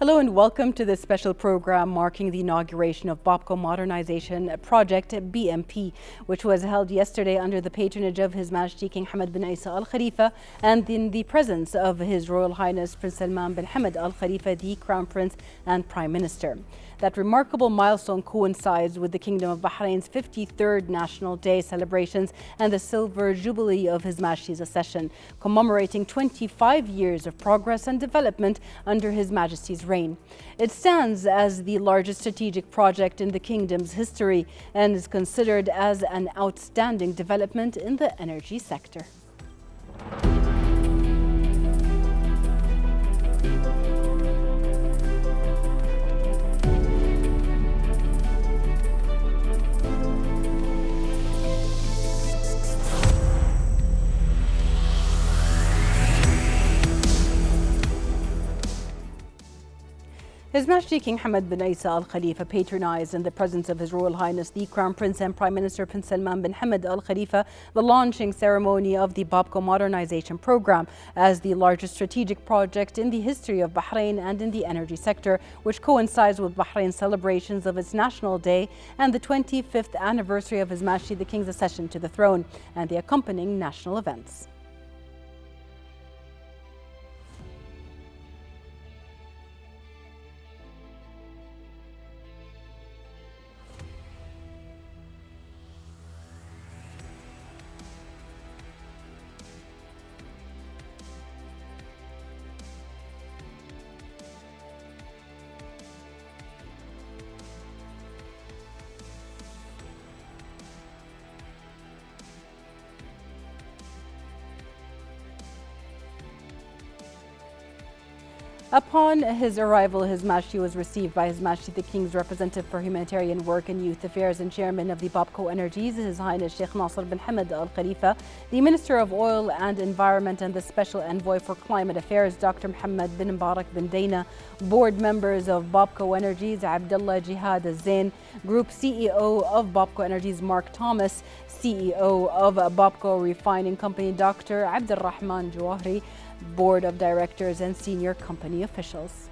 Hello and welcome to this special program marking the inauguration of Bapco Modernization Project BMP, which was held yesterday under the patronage of His Majesty King Hamad bin Isa Al Khalifa and in the presence of His Royal Highness Prince Salman bin Hamad Al Khalifa, the Crown Prince and Prime Minister. That remarkable milestone coincides with the Kingdom of Bahrain's 53rd National Day celebrations and the Silver Jubilee of His Majesty's accession, commemorating 25 years of progress and development under His Majesty's reign. It stands as the largest strategic project in the Kingdom's history and is considered as an outstanding development in the energy sector. His Majesty King Hamad bin Isa Al Khalifa patronized in the presence of His Royal Highness the Crown Prince and Prime Minister Prince Salman bin Hamad Al Khalifa the launching ceremony of the Bapco Modernization Program as the largest strategic project in the history of Bahrain and in the energy sector, which coincides with Bahrain's celebrations of its National Day and the 25th anniversary of His Majesty the King's accession to the throne and the accompanying national events. Upon his arrival, His Majesty was received by His Majesty the King's Representative for Humanitarian Work and Youth Affairs and Chairman of the Bapco Energies, His Highness Sheikh Nasser bin Hamad Al Khalifa, the Minister of Oil and Environment and the Special Envoy for Climate Affairs, Dr. Muhammad bin Mubarak bin Dana, board members of Bapco Energies, Abdullah Jihad Al-Zain, Group CEO of Bapco Energies, Mark Thomas, CEO of Bapco Refining Company, Dr. Abdul Rahman Jawahri, Board of Directors and senior company officials.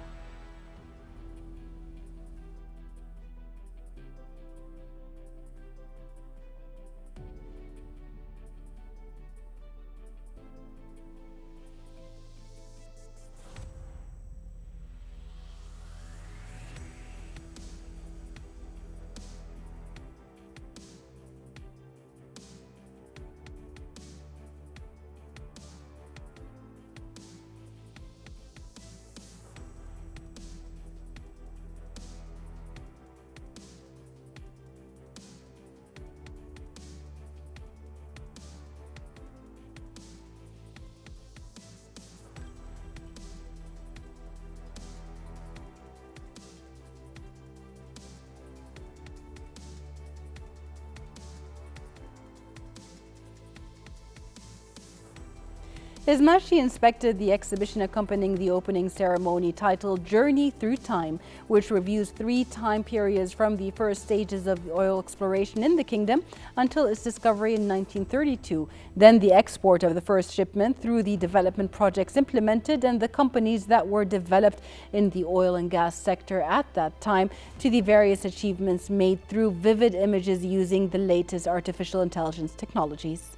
His Majesty inspected the exhibition accompanying the opening ceremony titled Journey Through Time, which reviews 3 time periods from the first stages of oil exploration in the kingdom until its discovery in 1932, then the export of the first shipment through the development projects implemented and the companies that were developed in the oil and gas sector at that time, to the various achievements made through vivid images using the latest artificial intelligence technologies.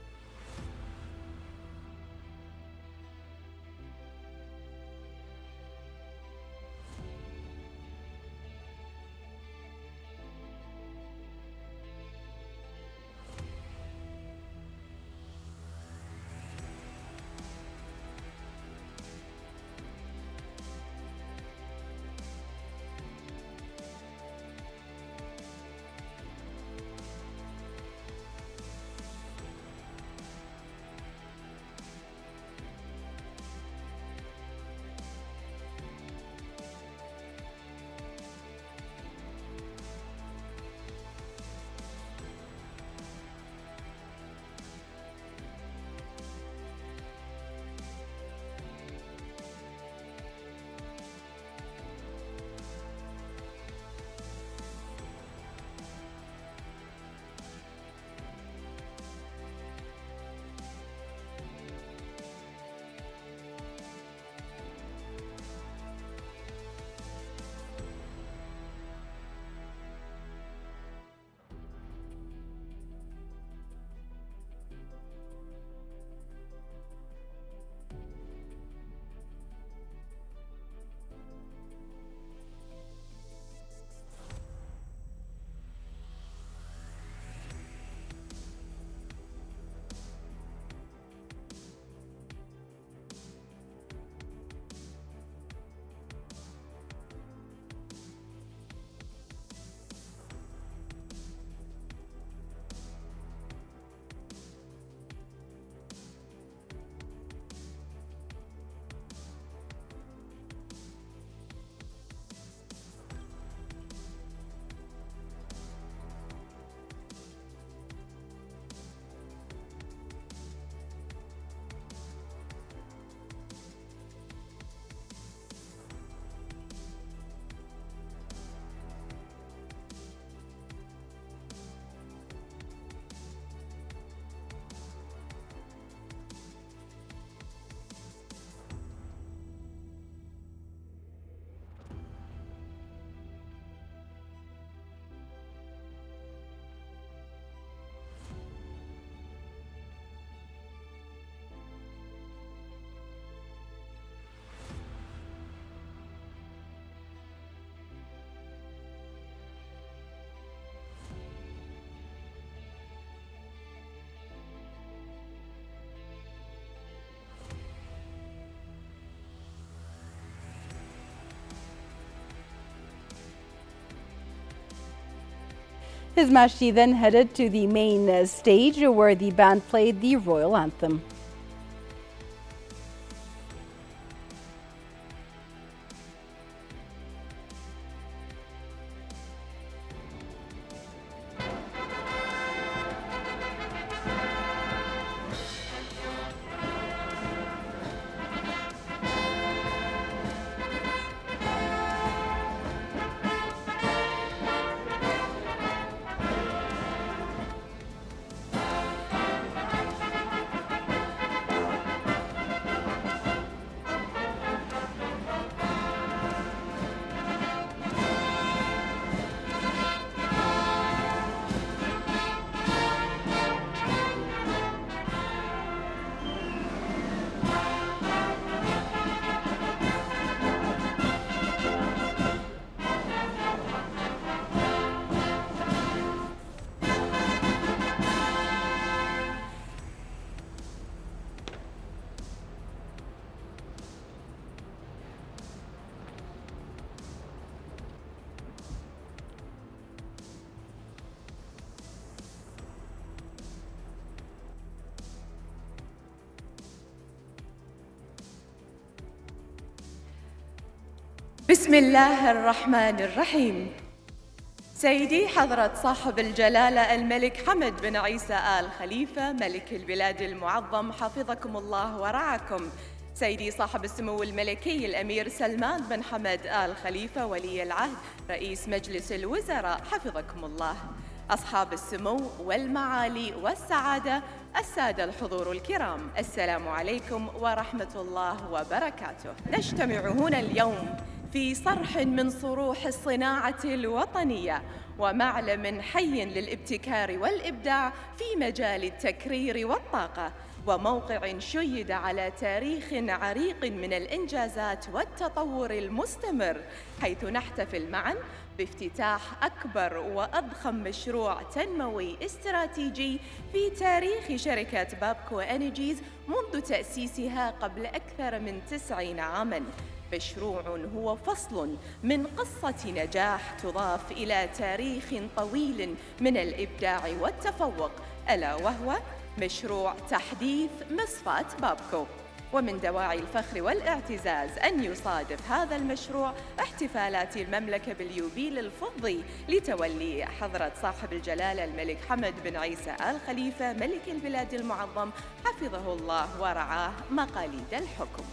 His Majesty then headed to the main stage where the band played the royal anthem. بسم الله الرحمن الرحيم. سيدي حضرة صاحب الجلالة الملك حمد بن عيسى آل خليفة ملك البلاد المعظم حفظكم الله ورعاكم، سيدي صاحب السمو الملكي الأمير سلمان بن حمد آل خليفة ولي العهد رئيس مجلس الوزراء حفظكم الله، أصحاب السمو والمعالي والسعادة، السادة الحضور الكرام، السلام عليكم ورحمة الله وبركاته. نجتمع هنا اليوم في صرح من صروح الصناعة الوطنية ومعلم حي للابتكار والإبداع في مجال التكرير والطاقة، وموقع شيد على تاريخ عريق من الإنجازات والتطور المستمر، حيث نحتفل معاً بافتتاح أكبر وأضخم مشروع تنموي استراتيجي في تاريخ شركة بابكو إنرجيز منذ تأسيسها قبل أكثر من 90 عاماً. مشروع هو فصل من قصة نجاح تضاف إلى تاريخ طويل من الإبداع والتفوق، ألا وهو مشروع تحديث مصفاة بابكو. ومن دواعي الفخر والاعتزاز أن يصادف هذا المشروع احتفالات المملكة باليوبيل الفضي لتولي حضرة صاحب الجلالة الملك حمد بن عيسى آل خليفة ملك البلاد المعظم حفظه الله ورعاه مقاليد الحكم.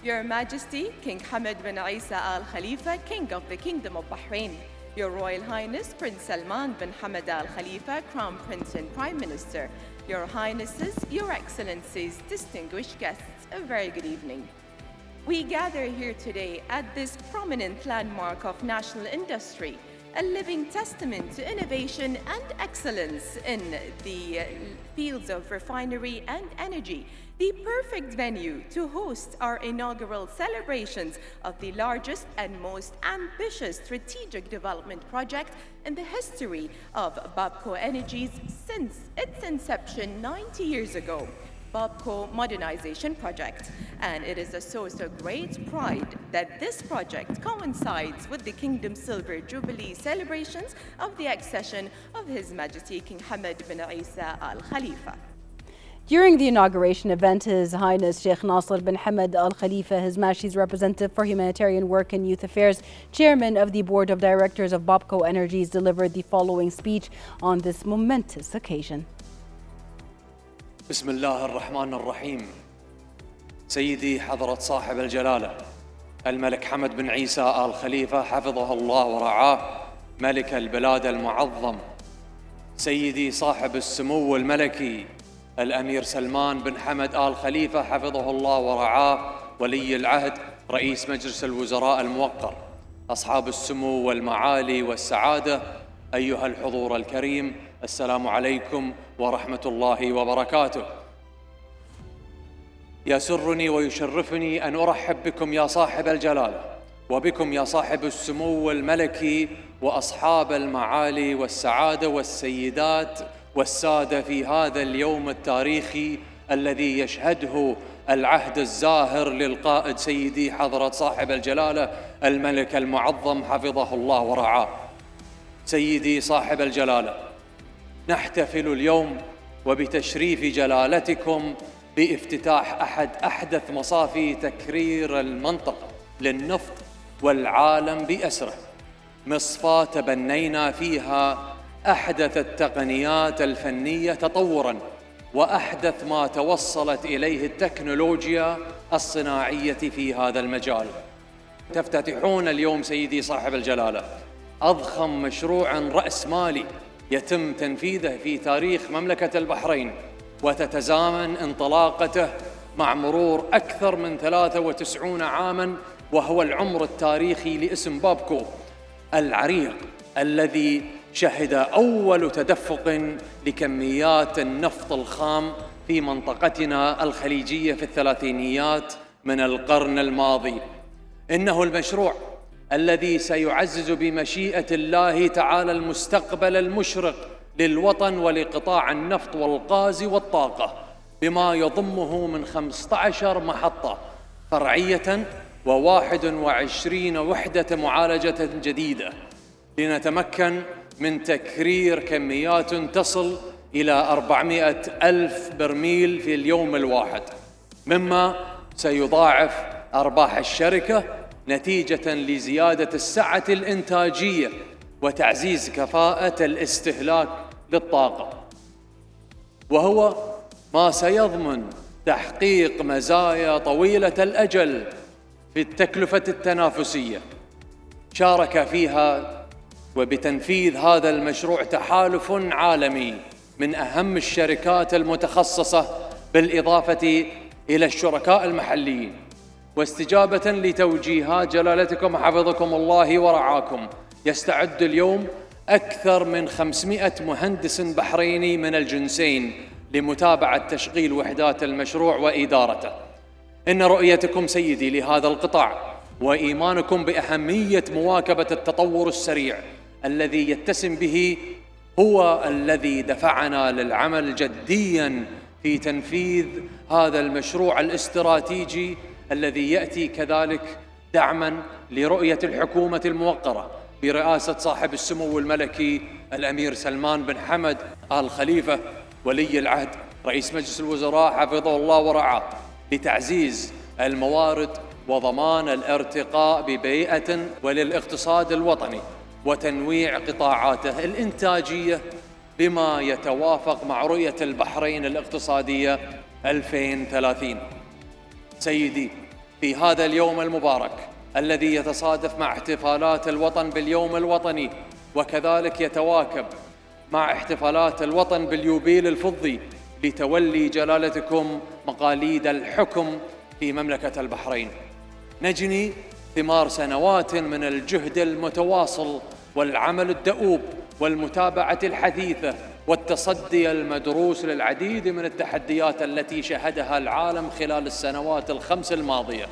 Your Majesty, King Hamad bin Isa Al Khalifa, King of the Kingdom of Bahrain, Your Royal Highness Prince Salman bin Hamad Al Khalifa, Crown Prince and Prime Minister, Your Highnesses, Your Excellencies, distinguished guests, a very good evening. We gather here today at this prominent landmark of national industry, a living testament to innovation and excellence in the fields of refinery and energy, the perfect venue to host our inaugural celebrations of the largest and most ambitious strategic development project in the history of Bapco Energies since its inception 90 years ago, Bapco Modernisation Project. And it is a source of great pride that this project coincides with the Kingdom's Silver Jubilee celebrations of the accession of His Majesty King Hamad bin Isa Al Khalifa. During the inauguration event, His Highness Sheikh Nasser bin Hamad Al Khalifa, His Majesty's Representative for Humanitarian Work and Youth Affairs, Chairman of the Board of Directors of Bapco Energies, delivered the following speech on this momentous occasion. بسم الله الرحمن الرحيم. سيدي حضرة صاحب الجلالة الملك حمد بن عيسى آل خليفة حفظه الله ورعاه ملك البلاد المعظم، سيدي صاحب السمو الملكي الأمير سلمان بن حمد آل خليفة حفظه الله ورعاه ولي العهد رئيس مجلس الوزراء الموقر، أصحاب السمو والمعالي والسعادة، أيها الحضور الكريم، السلام عليكم ورحمة الله وبركاته. يسرني ويشرفني أن أرحب بكم يا صاحب الجلالة وبكم يا صاحب السمو الملكي وأصحاب المعالي والسعادة والسيدات والسادة في هذا اليوم التاريخي الذي يشهده العهد الزاهر للقائد سيدي حضرة صاحب الجلالة الملك المعظم حفظه الله ورعاه. سيدي صاحب الجلالة، نحتفل اليوم وبتشريف جلالتكم بافتتاح أحد أحدث مصافي تكرير المنطقة للنفط والعالم بأسره، مصفاة تبنينا فيها أحدث التقنيات الفنية تطوراً وأحدث ما توصلت إليه التكنولوجيا الصناعية في هذا المجال. تفتتحون اليوم سيدي صاحب الجلالة أضخم مشروع رأسمالي يتم تنفيذه في تاريخ مملكة البحرين، وتتزامن انطلاقته مع مرور أكثر من 93 عاماً، وهو العمر التاريخي لاسم بابكو العريق الذي شهد أول تدفق لكميات النفط الخام في منطقتنا الخليجية في الثلاثينيات من القرن الماضي. إنه المشروع الذي سيعزز بمشيئة الله تعالى المستقبل المشرق للوطن ولقطاع النفط والغاز والطاقة، بما يضمه من 15 محطة فرعية و21 وحدة معالجة جديدة، لنتمكن من تكرير كميات تصل إلى 400 ألف برميل في اليوم الواحد، مما سيضاعف أرباح الشركة نتيجة لزيادة السعة الإنتاجية وتعزيز كفاءة الاستهلاك للطاقة، وهو ما سيضمن تحقيق مزايا طويلة الأجل في التكلفة التنافسية. شارك فيها وبتنفيذ هذا المشروع تحالف عالمي من أهم الشركات المتخصصة، بالإضافة إلى الشركاء المحليين. واستجابة لتوجيهات جلالتكم حفظكم الله ورعاكم، يستعد اليوم أكثر من 500 مهندس بحريني من الجنسين لمتابعة تشغيل وحدات المشروع وإدارته. إن رؤيتكم سيدي لهذا القطاع وإيمانكم بأهمية مواكبة التطور السريع الذي يتسم به هو الذي دفعنا للعمل جدياً في تنفيذ هذا المشروع الاستراتيجي، الذي يأتي كذلك دعماً لرؤية الحكومة الموقرة برئاسة صاحب السمو الملكي الأمير سلمان بن حمد آل خليفة ولي العهد رئيس مجلس الوزراء حفظه الله ورعاه، لتعزيز الموارد وضمان الارتقاء ببيئة وللاقتصاد الوطني وتنويع قطاعاته الإنتاجية بما يتوافق مع رؤية البحرين الاقتصادية 2030. سيدي، في هذا اليوم المبارك الذي يتصادف مع احتفالات الوطن باليوم الوطني، وكذلك يتواكب مع احتفالات الوطن باليوبيل الفضي لتولي جلالتكم مقاليد الحكم في مملكة البحرين، نجني ثمار سنوات من الجهد المتواصل والعمل الدؤوب والمتابعة الحثيثة والتصدي المدروس للعديد من التحديات التي شهدها العالم خلال السنوات ال5 الماضية.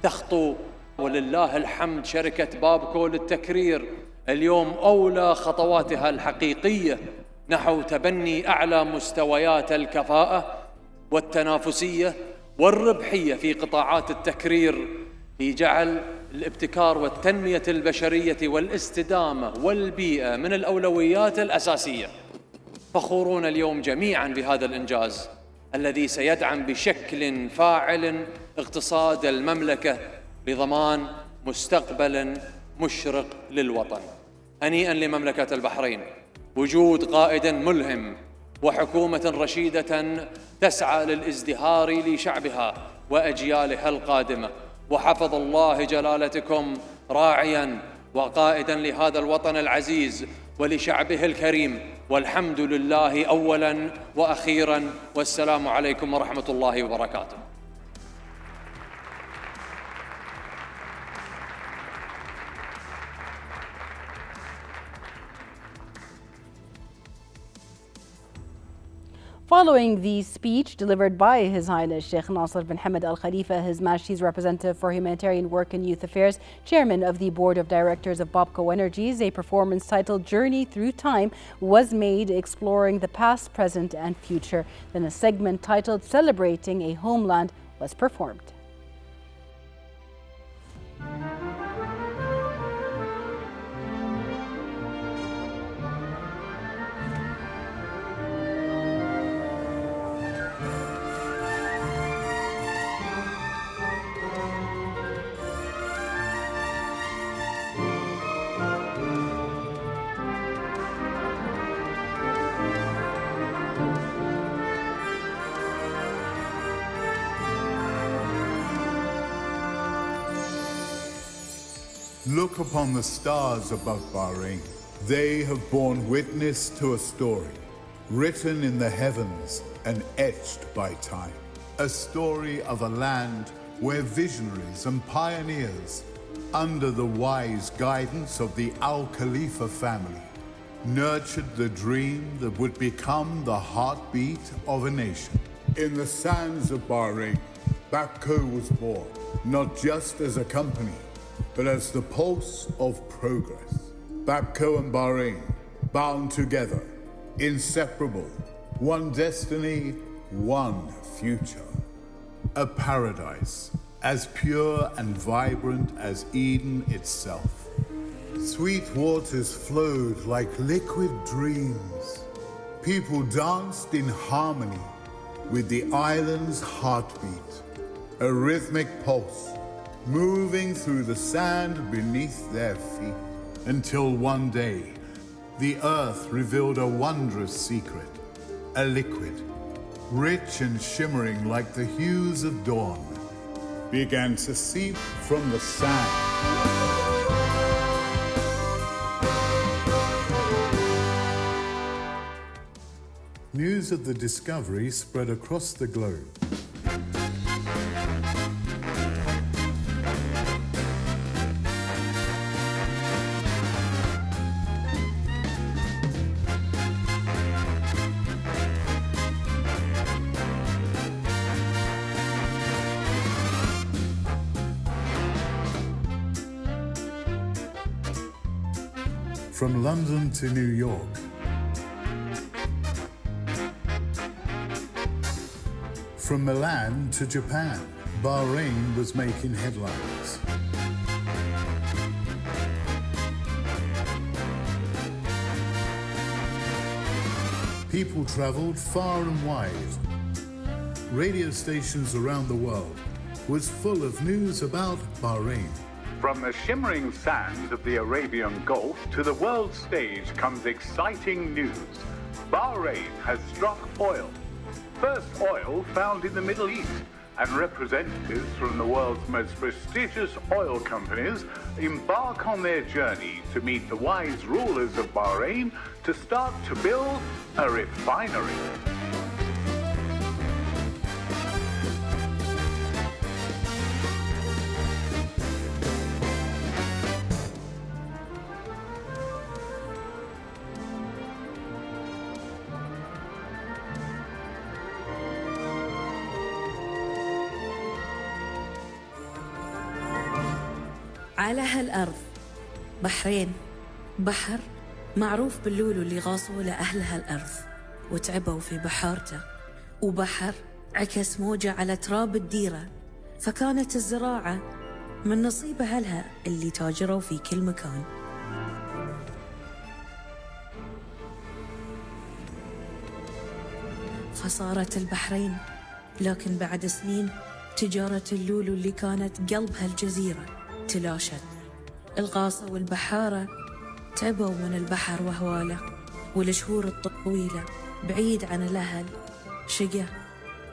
تخطو ولله الحمد شركة بابكو للتكرير اليوم أولى خطواتها الحقيقية نحو تبني أعلى مستويات الكفاءة والتنافسية والربحية في قطاعات التكرير، لجعل الابتكار والتنمية البشرية والاستدامة والبيئة من الأولويات الأساسية. فخورون اليوم جميعاً بهذا الإنجاز الذي سيدعم بشكل فاعل اقتصاد المملكة لضمان مستقبل مشرق للوطن. هنيئاً لمملكة البحرين، وجود قائد ملهم وحكومة رشيدة تسعى للازدهار لشعبها وأجيالها القادمة. وحفظ الله جلالتكم راعياً وقائداً لهذا الوطن العزيز ولشعبه الكريم، والحمد لله أولاً وأخيراً، والسلام عليكم ورحمة الله وبركاته. Following the speech delivered by His Highness Sheikh Nasser bin Hamad Al Khalifa, His Majesty's Representative for Humanitarian Work and Youth Affairs, Chairman of the Board of Directors of Bapco Energies, a performance titled Journey Through Time was made, exploring the past, present and future. Then a segment titled Celebrating a Homeland was performed. Look upon the stars above Bahrain. They have borne witness to a story, written in the heavens and etched by time. A story of a land where visionaries and pioneers, under the wise guidance of the Khalifa family, nurtured the dream that would become the heartbeat of a nation. In the sands of Bahrain, Bapco was born, not just as a company, but as the pulse of progress. Bapco and Bahrain, bound together, inseparable, one destiny, one future. A paradise as pure and vibrant as Eden itself. Sweet waters flowed like liquid dreams. People danced in harmony with the island's heartbeat, a rhythmic pulse moving through the sand beneath their feet. Until one day, the earth revealed a wondrous secret, a liquid, rich and shimmering like the hues of dawn, began to seep from the sand. News of the discovery spread across the globe. From London to New York, from Milan to Japan, Bahrain was making headlines. People traveled far and wide. Radio stations around the world was full of news about Bahrain. From the shimmering sands of the Arabian Gulf to the world stage comes exciting news. Bahrain has struck oil. First oil found in the Middle East, and representatives from the world's most prestigious oil companies embark on their journey to meet the wise rulers of Bahrain to start to build a refinery. على هالأرض بحرين، بحر معروف باللولو اللي غاصوا لأهل هالأرض وتعبوا في بحارته، وبحر عكس موجة على تراب الديرة، فكانت الزراعة من نصيب أهلها اللي تاجروا في كل مكان. فصارت البحرين، لكن بعد سنين تجارة اللولو اللي كانت قلب هالجزيرة تلاشت. الغاصة والبحارة تعبوا من البحر وهواله، والشهور الطويلة بعيد عن الأهل شقى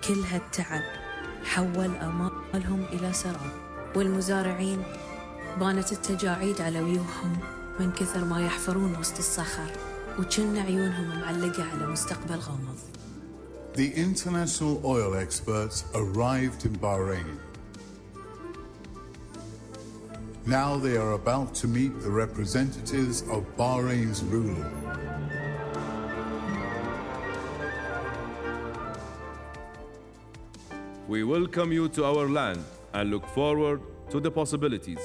كل هالتعب حول آمالهم إلى سراب، والمزارعين بانت التجاعيد على وجوههم من كثر ما يحفرون وسط الصخر، وكن عيونهم معلقة على مستقبل غامض. The international oil experts arrived in Bahrain. Now they are about to meet the representatives of Bahrain's ruler. We welcome you to our land and look forward to the possibilities.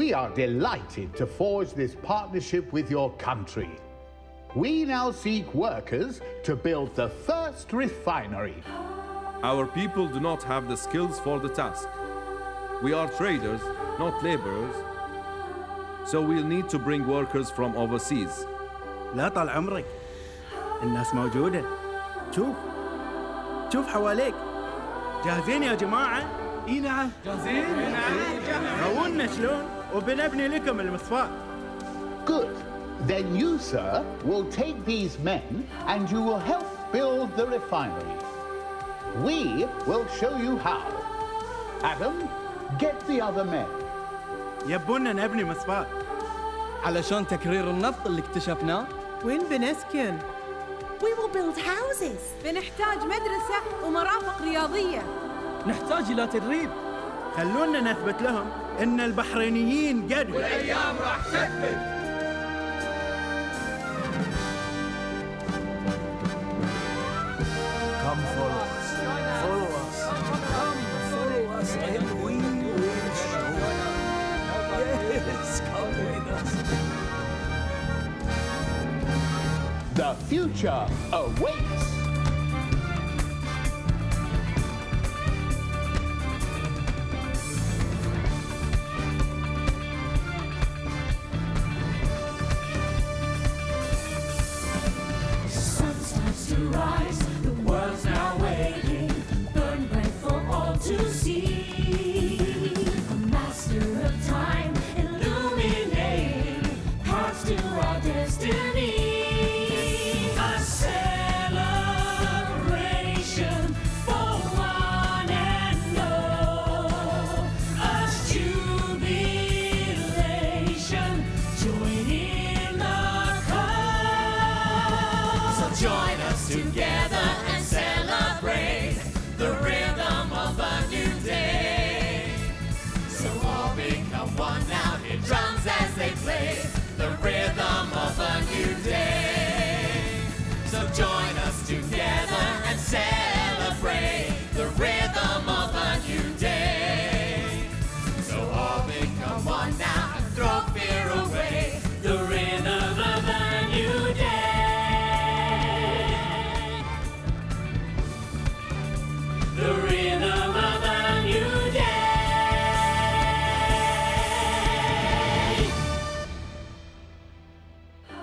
We are delighted to forge this partnership with your country. We now seek workers to build the first refinery. Our people do not have the skills for the task. We are traders, not laborers, so we'll need to bring workers from overseas. لا طال عمرك، الناس موجودة. شوف حواليك. جاهزين يا جماعة؟ إي نعم. جاهزين؟ رونا شلون وبنبني لكم المصفاة. Good. Then you, sir, will take these men and you will help build the refinery. We will show you how. Adam, get the other men. يبونا نبني مصفاة علشان تكرير النفط اللي اكتشفناه. وين بنسكن؟ We will build houses. بنحتاج مدرسة ومرافق رياضية. نحتاج إلى تدريب. خلونا نثبت لهم إن البحرينيين قد والأيام راح تثبت. Come follow us. Follow us. Come follow us and we will show you. Yes, come with us. The future awaits. Sun starts to rise, the world's now waiting, burn bright for all to see. A master of time, illuminating paths to our destiny. A celebration for one and all. A jubilation, join in the cause. So join us together and celebrate the rhythm of a new day. So all become one now, hear drums as they play the rhythm of a new day. So join us together and celebrate the rhythm of a new day. So all become one now and throw fear away, the rhythm of a new day. The rhythm of a new day.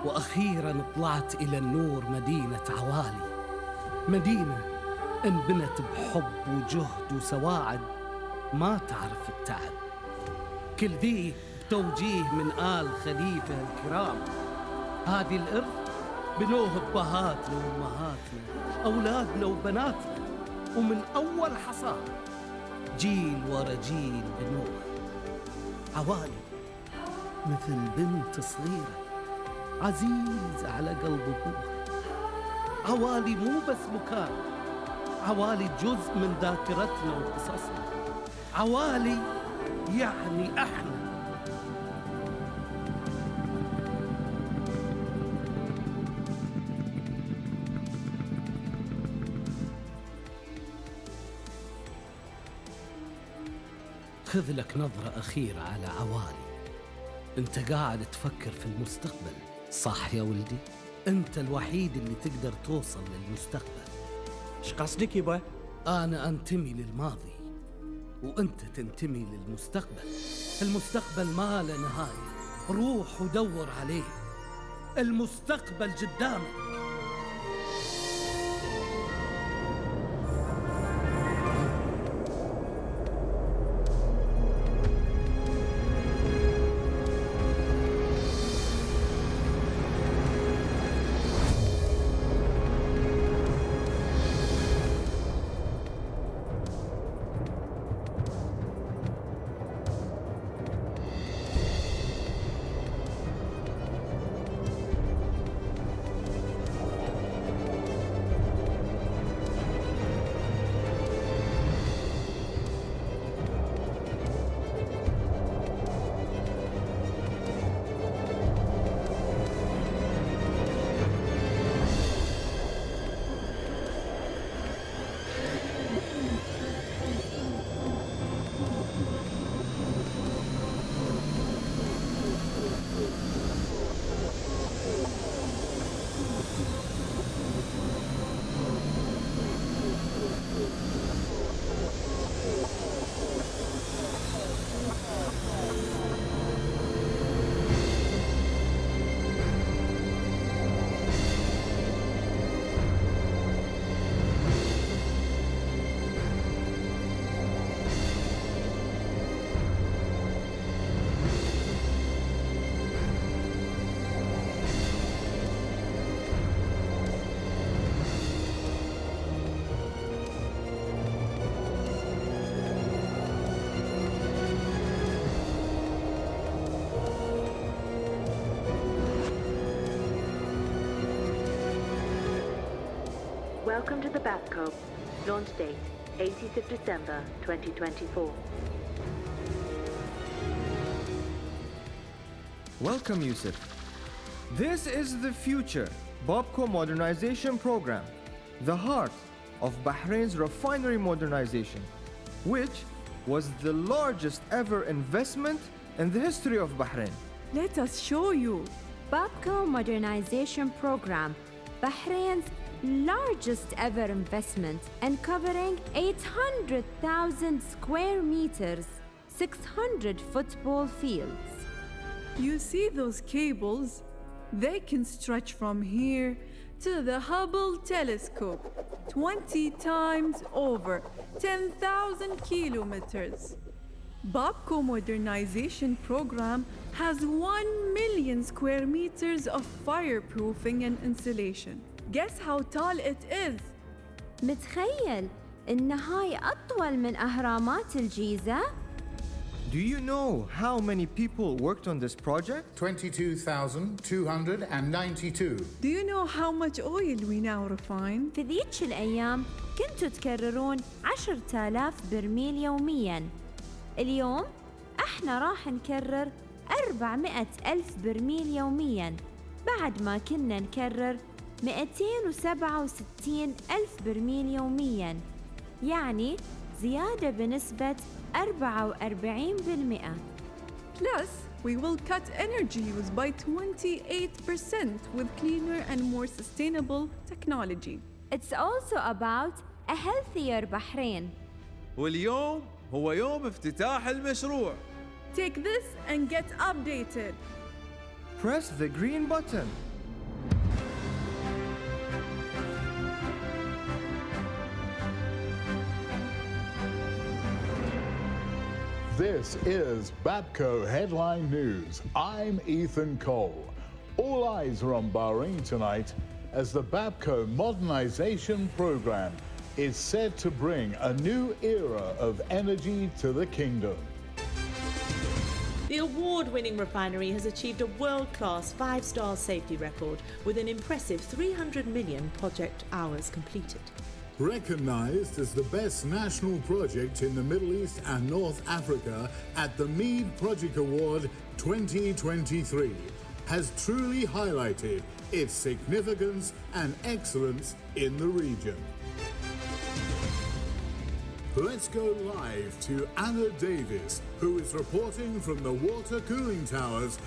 وأخيراً طلعت إلى النور مدينة عوالي، مدينة انبنت بحب وجهد وسواعد ما تعرف التعب. كل ذي بتوجيه من آل خليفة الكرام. هذه الإرث بنوه ببهاتنا وأمهاتنا، أولادنا وبناتنا، ومن أول حصاد جيل ورا جيل بنوه. عوالي مثل بنت صغيرة عزيز على قلب أبوها. عوالي مو بس مكان، عوالي جزء من ذاكرتنا وقصصنا. عوالي يعني احنا. خذ لك نظرة أخيرة على عوالي. أنت قاعد تفكر في المستقبل، صح يا ولدي؟ أنت الوحيد اللي تقدر توصل للمستقبل. إيش قصدك يبا؟ أنا أنتمي للماضي وأنت تنتمي للمستقبل. المستقبل ما له نهاية، روح ودور عليه. المستقبل قدامك. Welcome to the Bapco. Launch date, 18th of December, 2024. Welcome, Yusuf. This is the future Bapco Modernization Program, the heart of Bahrain's refinery modernization, which was the largest ever investment in the history of Bahrain. Let us show you. Bapco Modernization Program, Bahrain's largest ever investment and covering 800,000 square meters, 600 football fields. You see those cables? They can stretch from here to the Hubble telescope, 20 times over, 10,000 kilometers. Bapco Modernization Program has 1 million square meters of fireproofing and insulation. Guess how tall it is? متخيل إن هاي أطول من أهرامات الجيزة؟ Do you know how many people worked on this project? 22,292. Do you know how much oil we now refine? في ذيك الأيام كنتوا تكررون 10,000 برميل يومياً. اليوم احنا راح نكرر 400,000 برميل يومياً، بعد ما كنا نكرر 267,000 برميل يومياً، يعني زيادة بنسبة 44%. Plus, we will cut energy use by 28% with cleaner and more sustainable technology. It's also about a healthier Bahrain. واليوم هو يوم افتتاح المشروع. Take this and get updated. Press the green button. This is Bapco Headline News. I'm Ethan Cole. All eyes are on Bahrain tonight as the Bapco Modernization Program is said to bring a new era of energy to the kingdom. The award-winning refinery has achieved a world-class 5-star safety record with an impressive 300 million project hours completed. Recognized as the best national project in the Middle East and North Africa at the Mead Project Award 2023, has truly highlighted its significance and excellence in the region. Let's go live to Anna Davis, who is reporting from the water cooling towers.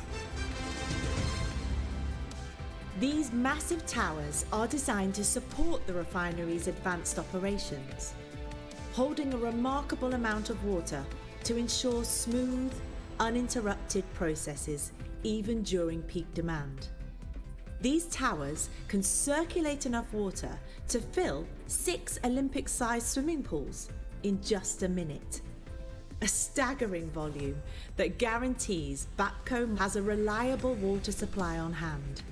These massive towers are designed to support the refinery's advanced operations, holding a remarkable amount of water to ensure smooth, uninterrupted processes even during peak demand. These towers can circulate enough water to fill 6 Olympic-sized swimming pools in just a minute. A staggering volume that guarantees Bapco has a reliable water supply on hand.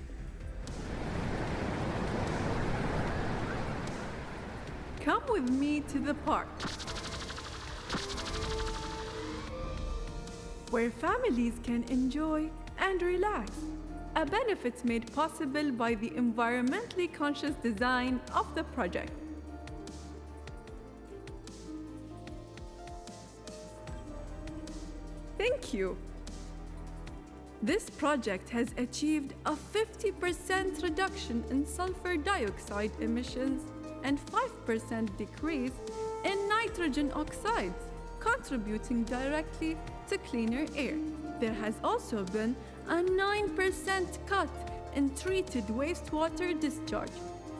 Come with me to the park, where families can enjoy and relax. A benefit made possible by the environmentally conscious design of the project. Thank you. This project has achieved a 50% reduction in sulfur dioxide emissions and 5% decrease in nitrogen oxides, contributing directly to cleaner air. There has also been a 9% cut in treated wastewater discharge.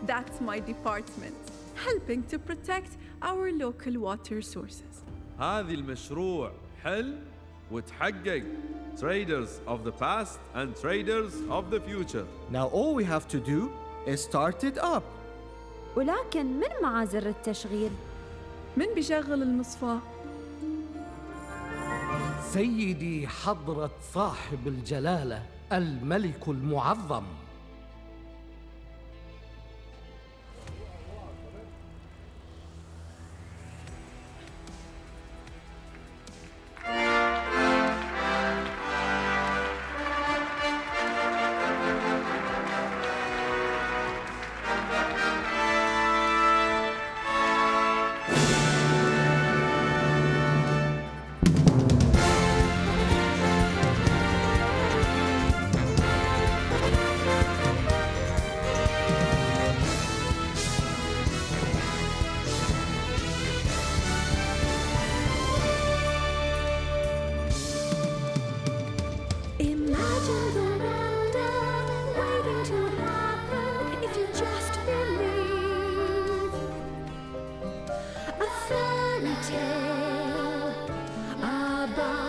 That's my department, helping to protect our local water sources. هذه المشروع حلم وتحقق. Traders of the past and traders of the future. Now all we have to do is start it up. ولكن من مع زر التشغيل؟ من بيشغل المصفاة؟ سيدي حضرة صاحب الجلالة الملك المعظم.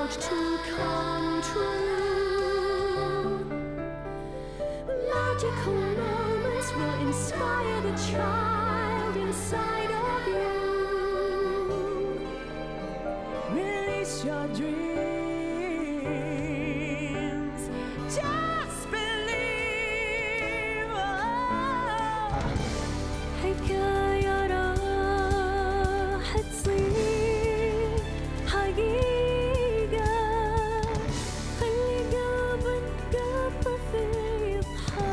about to come true. Magical moments will inspire the child inside of you. Release your dreams. Just believe. حكاية راح تصير حقيقة. خلي قلبك قطف يضحك.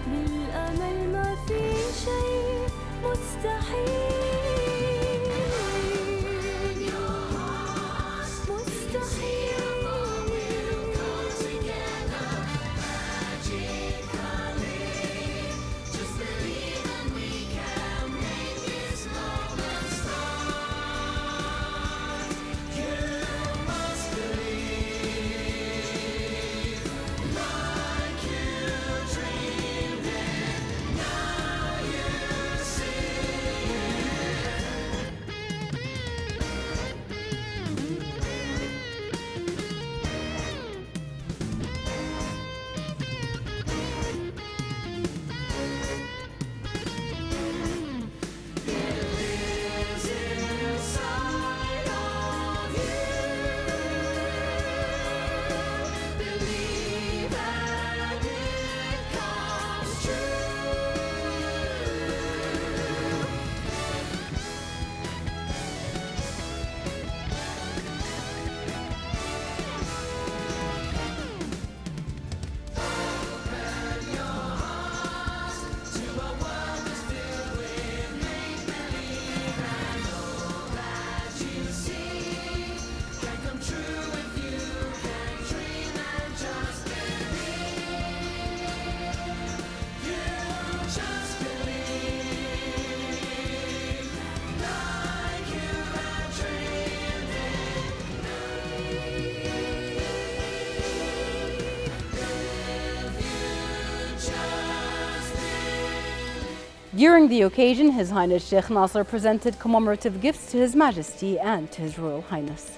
بالأمل ما في شيء مستحيل. During the occasion, His Highness Sheikh Nasser presented commemorative gifts to His Majesty and to His Royal Highness.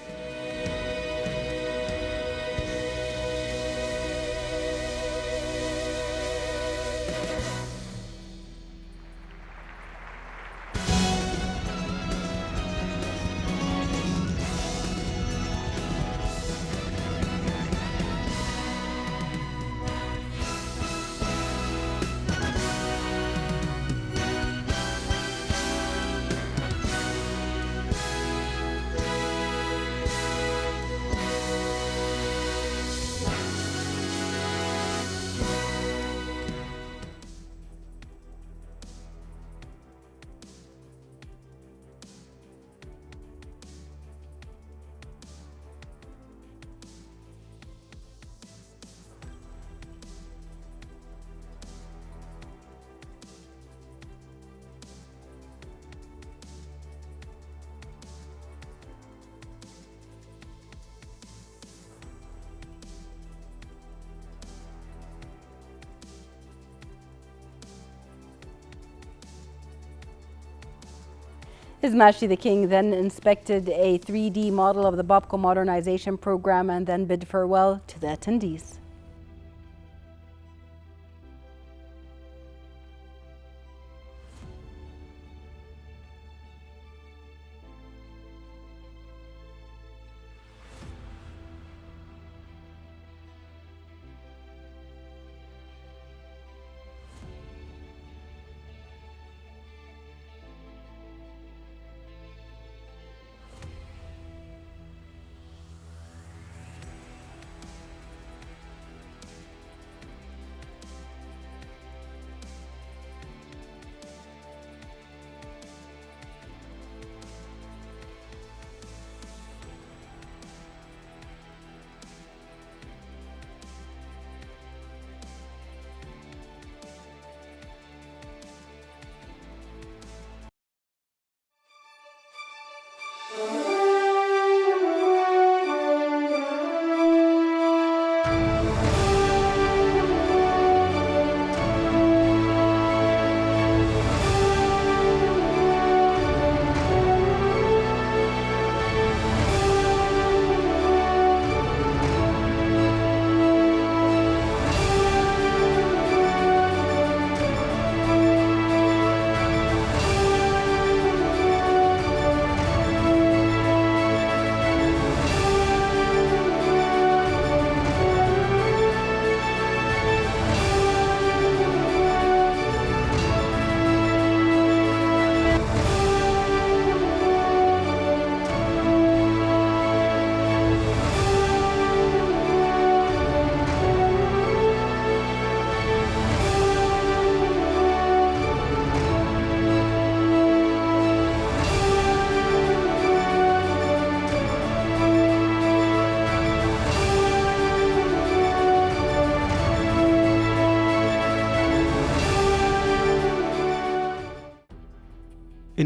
His Majesty the King then inspected a 3D model of the Bapco Modernization Program and then bid farewell to the attendees.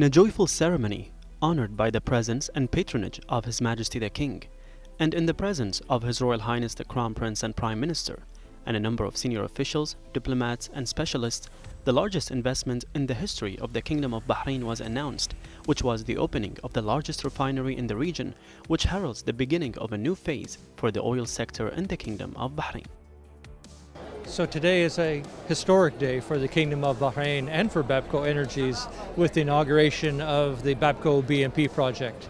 in a joyful ceremony honored by the presence and patronage of His Majesty the King, and in the presence of His Royal Highness the Crown Prince and Prime Minister, and a number of senior officials, diplomats and specialists, the largest investment in the history of the Kingdom of Bahrain was announced, which was the opening of the largest refinery in the region, which heralds the beginning of a new phase for the oil sector in the Kingdom of Bahrain. So today is a historic day for the Kingdom of Bahrain and for Bapco Energies with the inauguration of the Bapco BMP project.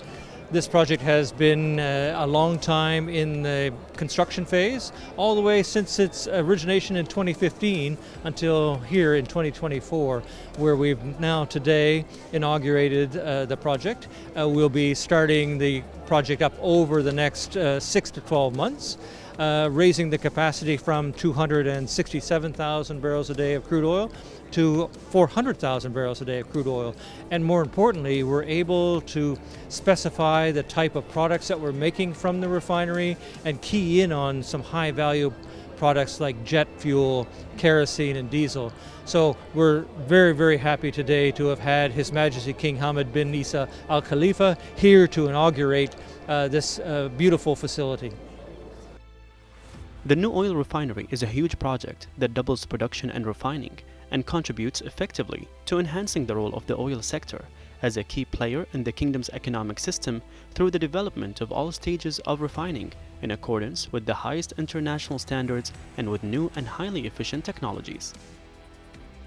This project has been a long time in the construction phase, all the way since its origination in 2015 until here in 2024, where we've now today inaugurated the project. We'll be starting the project up over the next 6 to 12 months. Raising the capacity from 267,000 barrels a day of crude oil to 400,000 barrels a day of crude oil. And more importantly, we're able to specify the type of products that we're making from the refinery and key in on some high value products like jet fuel, kerosene and diesel. So we're very, very happy today to have had His Majesty King Hamad bin Isa Al Khalifa here to inaugurate this beautiful facility. The new oil refinery is a huge project that doubles production and refining and contributes effectively to enhancing the role of the oil sector as a key player in the kingdom's economic system through the development of all stages of refining in accordance with the highest international standards and with new and highly efficient technologies.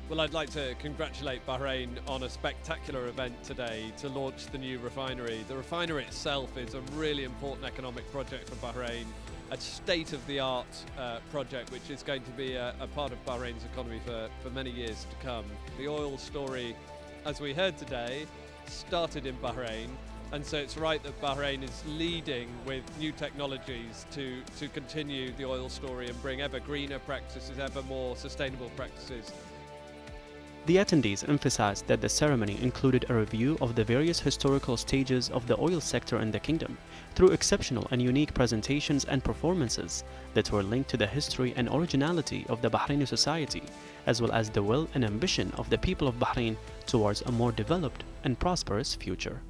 Well, I'd like to congratulate Bahrain on a spectacular event today to launch the new refinery. The refinery itself is a really important economic project for Bahrain, a state-of-the-art project which is going to be a part of Bahrain's economy for many years to come. The oil story, as we heard today, started in Bahrain, and so it's right that Bahrain is leading with new technologies to continue the oil story and bring ever greener practices, ever more sustainable practices. The attendees emphasized that the ceremony included a review of the various historical stages of the oil sector in the kingdom through exceptional and unique presentations and performances that were linked to the history and originality of the Bahraini society, as well as the will and ambition of the people of Bahrain towards a more developed and prosperous future.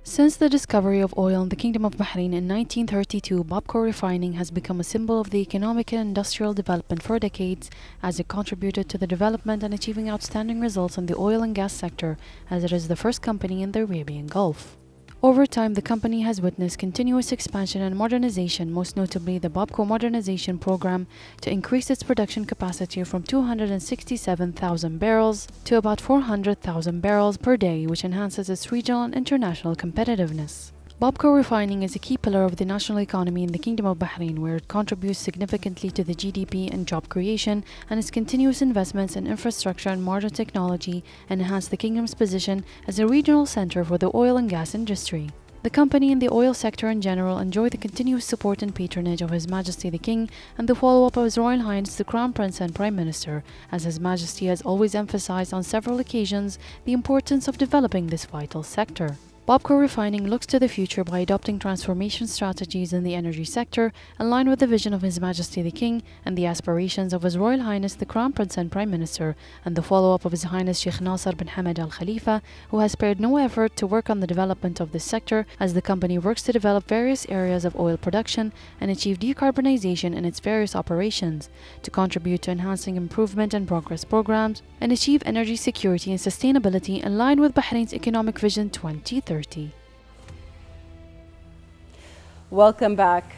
Since the discovery of oil in the Kingdom of Bahrain in 1932, Bapco refining has become a symbol of the economic and industrial development for decades, as it contributed to the development and achieving outstanding results in the oil and gas sector, as it is the first company in the Arabian Gulf. Over time, the company has witnessed continuous expansion and modernization, most notably the Bapco Modernization Program, to increase its production capacity from 267,000 barrels to about 400,000 barrels per day, which enhances its regional and international competitiveness. Bapco refining is a key pillar of the national economy in the Kingdom of Bahrain, where it contributes significantly to the GDP and job creation, and its continuous investments in infrastructure and modern technology enhance the kingdom's position as a regional center for the oil and gas industry. The company and the oil sector in general enjoy the continuous support and patronage of His Majesty the King and the follow-up of His Royal Highness the Crown Prince and Prime Minister, as His Majesty has always emphasized on several occasions the importance of developing this vital sector. Bapco Refining looks to the future by adopting transformation strategies in the energy sector, in line with the vision of His Majesty the King and the aspirations of His Royal Highness the Crown Prince and Prime Minister, and the follow-up of His Highness Sheikh Nasser bin Hamad Al Khalifa, who has spared no effort to work on the development of this sector as the company works to develop various areas of oil production and achieve decarbonization in its various operations, to contribute to enhancing improvement and progress programs, and achieve energy security and sustainability in line with Bahrain's Economic Vision 2030. Welcome back.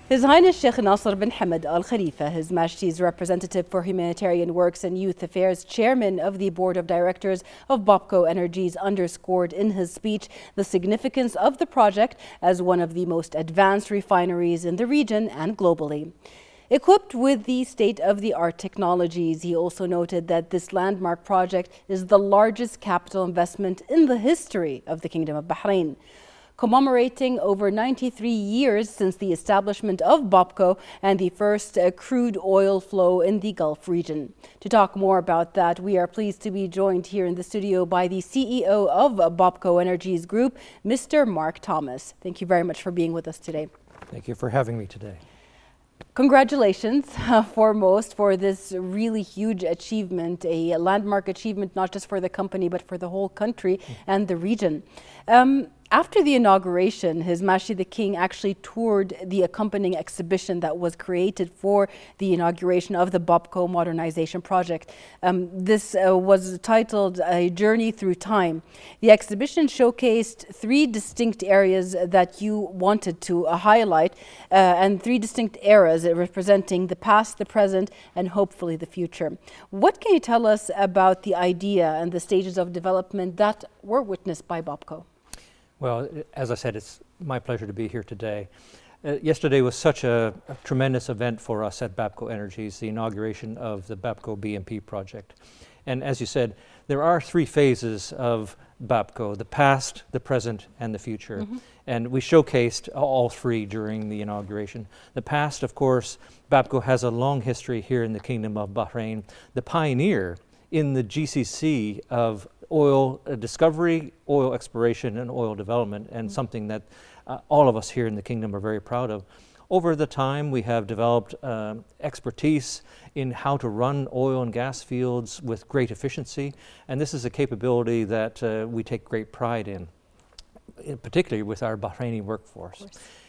His Highness Sheikh Nasser bin Hamad Al Khalifa, His Majesty's representative for humanitarian works and youth affairs, chairman of the board of directors of Bapco Energies, underscored in his speech the significance of the project as one of the most advanced refineries in the region and globally. Equipped with the state-of-the-art technologies, he also noted that this landmark project is the largest capital investment in the history of the Kingdom of Bahrain, commemorating over 93 years since the establishment of Bapco and the first crude oil flow in the Gulf region. To talk more about that, we are pleased to be joined here in the studio by the CEO of Bapco Energies Group, Mr. Mark Thomas. Thank you very much for being with us today. Thank you for having me today. Congratulations, foremost, for this really huge achievement, a landmark achievement, not just for the company, but for the whole country and the region. After the inauguration, His Majesty the King actually toured the accompanying exhibition that was created for the inauguration of the Bapco Modernization Project. This was titled A Journey Through Time. The exhibition showcased three distinct areas that you wanted to highlight, and three distinct eras representing the past, the present, and hopefully the future. What can you tell us about the idea and the stages of development that were witnessed by Bapco? Well, as I said, it's my pleasure to be here today. Yesterday was such a tremendous event for us at Bapco Energies, the inauguration of the Bapco BMP project. And as you said, there are three phases of Bapco: the past, the present, and the future. And we showcased all three during the inauguration. The past, of course, Bapco has a long history here in the Kingdom of Bahrain, the pioneer in the GCC of oil discovery, oil exploration, and oil development, and something that all of us here in the kingdom are very proud of. Over the time, we have developed expertise in how to run oil and gas fields with great efficiency, and this is a capability that we take great pride in, particularly with our Bahraini workforce.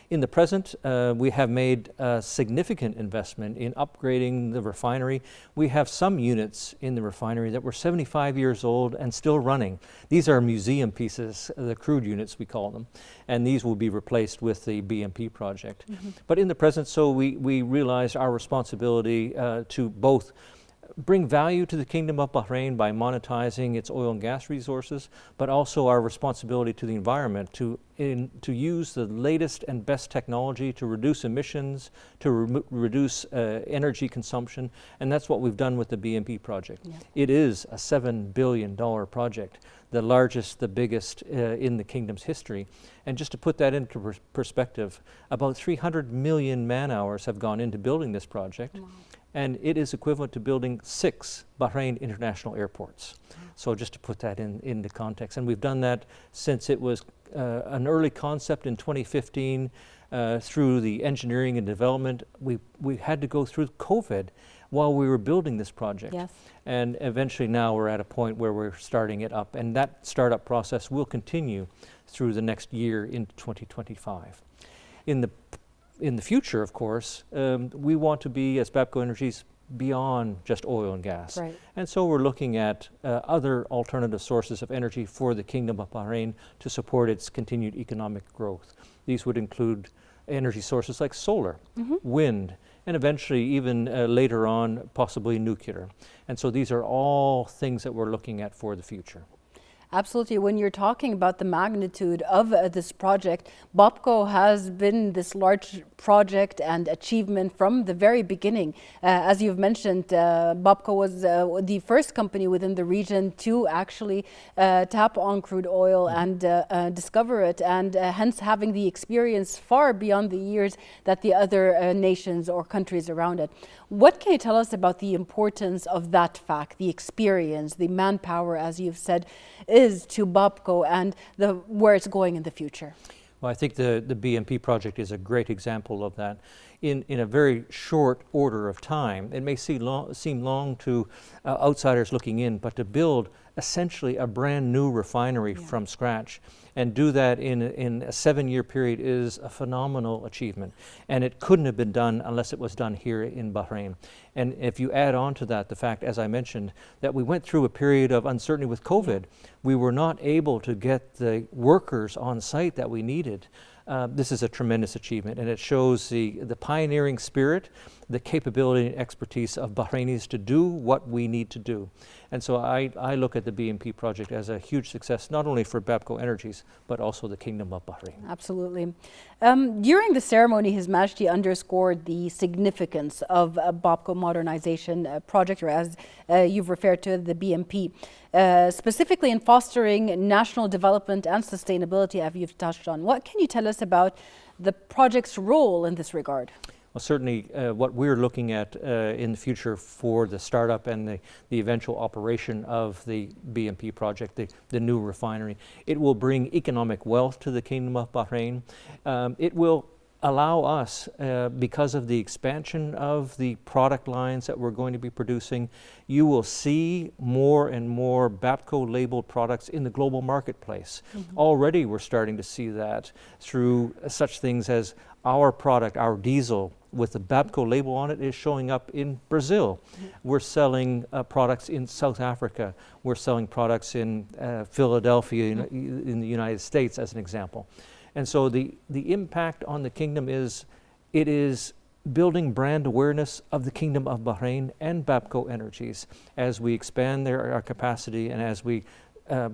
In the present, we have made a significant investment in upgrading the refinery. We have some units in the refinery that were 75 years old and still running. These are museum pieces, the crude units we call them, and these will be replaced with the BMP project. But in the present, so we realized our responsibility to both bring value to the Kingdom of Bahrain by monetizing its oil and gas resources, but also our responsibility to the environment to use the latest and best technology to reduce emissions, to reduce energy consumption, and that's what we've done with the BMP project. It is a $7 billion project, the largest, the biggest in the kingdom's history. And just to put that into perspective, about 300 million man-hours have gone into building this project. And it is equivalent to building 6 Bahrain international airports. So just to put that into context. And we've done that since it was an early concept in 2015 through the engineering and development. We had to go through COVID while we were building this project. And eventually now we're at a point where we're starting it up. And that startup process will continue through the next year into 2025. In the future, of course, we want to be, as Bapco Energies, beyond just oil and gas. And so we're looking at other alternative sources of energy for the Kingdom of Bahrain to support its continued economic growth. These would include energy sources like solar, wind, and eventually even later on, possibly nuclear. And so these are all things that we're looking at for the future. Absolutely. When you're talking about the magnitude of this project, Bapco has been this large project and achievement from the very beginning. As you've mentioned, Bapco was the first company within the region to actually tap on crude oil and discover it, and hence having the experience far beyond the years that the other nations or countries around it. What can you tell us about the importance of that fact, the experience, the manpower, as you've said, is to Bapco and where it's going in the future? Well, I think the BMP project is a great example of that. In a very short order of time, it may seem long to outsiders looking in, but to build essentially a brand new refinery from scratch and do that in a 7-year period is a phenomenal achievement. And it couldn't have been done unless it was done here in Bahrain. And if you add on to that the fact, as I mentioned, that we went through a period of uncertainty with COVID, we were not able to get the workers on site that we needed. This is a tremendous achievement, and it shows the pioneering spirit, the capability and expertise of Bahrainis to do what we need to do. And so I look at the BMP project as a huge success, not only for Bapco Energies, but also the Kingdom of Bahrain. Absolutely. During the ceremony, His Majesty underscored the significance of Bapco Modernization Project, or as you've referred to the BMP, specifically in fostering national development and sustainability, as you've touched on. What can you tell us about the project's role in this regard? Well, certainly what we're looking at in the future for the startup and the eventual operation of the BMP project, the new refinery, it will bring economic wealth to the Kingdom of Bahrain. It will allow us, because of the expansion of the product lines that we're going to be producing, you will see more and more Bapco labeled products in the global marketplace. Already we're starting to see that through such things as our product, our diesel, with the Bapco label on it, is showing up in Brazil. We're selling products in South Africa. We're selling products in Philadelphia, in the United States, as an example. And so the impact on the kingdom is, it is building brand awareness of the Kingdom of Bahrain and Bapco Energies as we expand our capacity and as we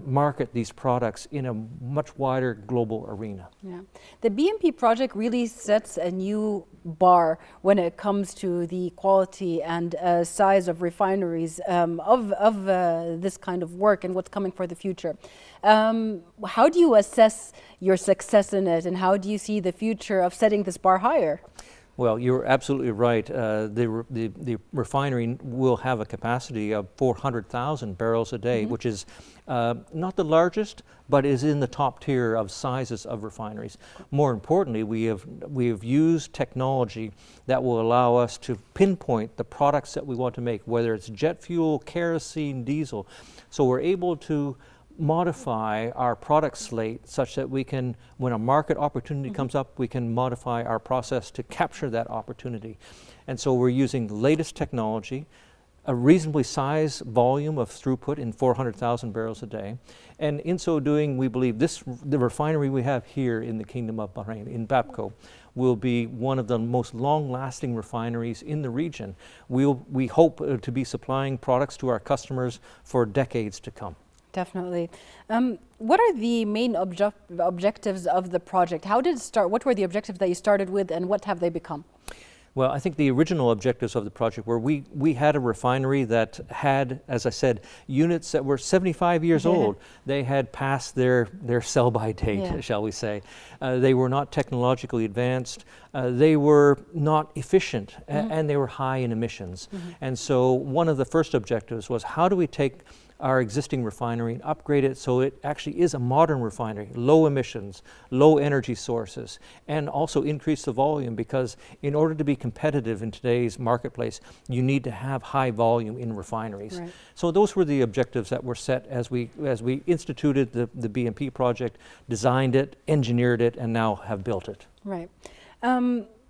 market these products in a much wider global arena. Yeah. The BMP project really sets a new bar when it comes to the quality and size of refineries of this kind of work and what's coming for the future. How do you assess your success in it, and how do you see the future of setting this bar higher? Well, you're absolutely right. The refinery will have a capacity of 400,000 barrels a day, which is not the largest, but is in the top tier of sizes of refineries. More importantly, we have used technology that will allow us to pinpoint the products that we want to make, whether it's jet fuel, kerosene, diesel. So we're able to modify our product slate such that we can, when a market opportunity comes up, we can modify our process to capture that opportunity. And so we're using the latest technology, a reasonably sized volume of throughput in 400,000 barrels a day. And in so doing, we believe the refinery we have here in the Kingdom of Bahrain, in Bapco, will be one of the most long-lasting refineries in the region. We hope to be supplying products to our customers for decades to come. Definitely. What are the main objectives of the project? How did it start? What were the objectives that you started with, and what have they become? Well, I think the original objectives of the project were we had a refinery that had, as I said, units that were 75 years old. They had passed their sell-by date, shall we say. They were not technologically advanced. They were not efficient, and they were high in emissions. And so one of the first objectives was, how do we take our existing refinery and upgrade it so it actually is a modern refinery, low emissions, low energy sources, and also increase the volume, because in order to be competitive in today's marketplace, you need to have high volume in refineries. Right. So those were the objectives that were set as we instituted the BMP project, designed it, engineered it, and now have built it. Right.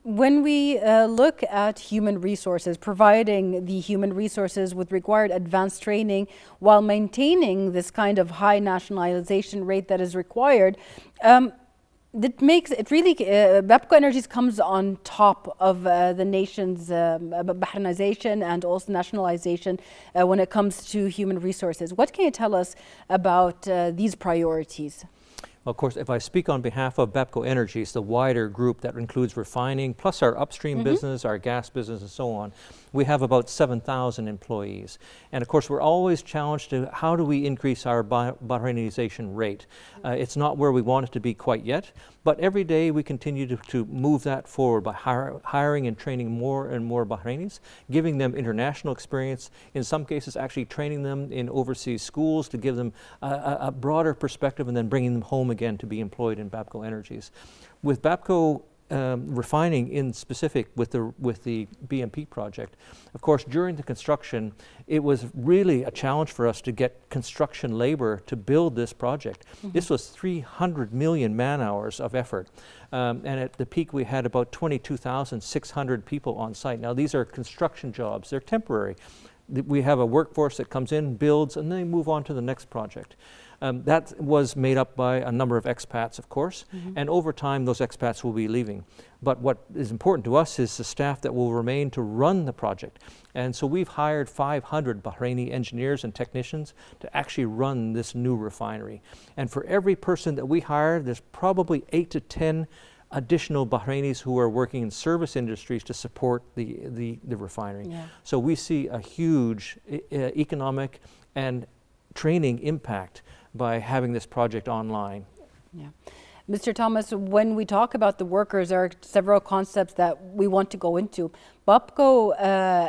When we look at human resources, providing the human resources with required advanced training while maintaining this kind of high nationalization rate that is required, Bapco Energies comes on top of the nation's Bahrainization and also nationalization when it comes to human resources. What can you tell us about these priorities? Of course, if I speak on behalf of Bapco Energies, the wider group that includes refining, plus our upstream business, our gas business, and so on, we have about 7,000 employees. And of course, we're always challenged to how do we increase our Bahrainization rate. It's not where we want it to be quite yet, but every day we continue to move that forward by hiring and training more and more Bahrainis, giving them international experience, in some cases actually training them in overseas schools to give them a broader perspective, and then bringing them home again to be employed in Bapco Energies. With Bapco refining in specific with the BMP project, of course, during the construction, it was really a challenge for us to get construction labor to build this project. This was 300 million man hours of effort. And at the peak, we had about 22,600 people on site. Now, these are construction jobs. They're temporary. We have a workforce that comes in, builds, and then move on to the next project. That was made up by a number of expats, of course, and over time those expats will be leaving. But what is important to us is the staff that will remain to run the project. And so we've hired 500 Bahraini engineers and technicians to actually run this new refinery. And for every person that we hire, there's probably 8 to 10 additional Bahrainis who are working in service industries to support the refinery. Yeah. So we see a huge economic and training impact by having this project online. Yeah. Mr. Thomas, when we talk about the workers, there are several concepts that we want to go into. Bapco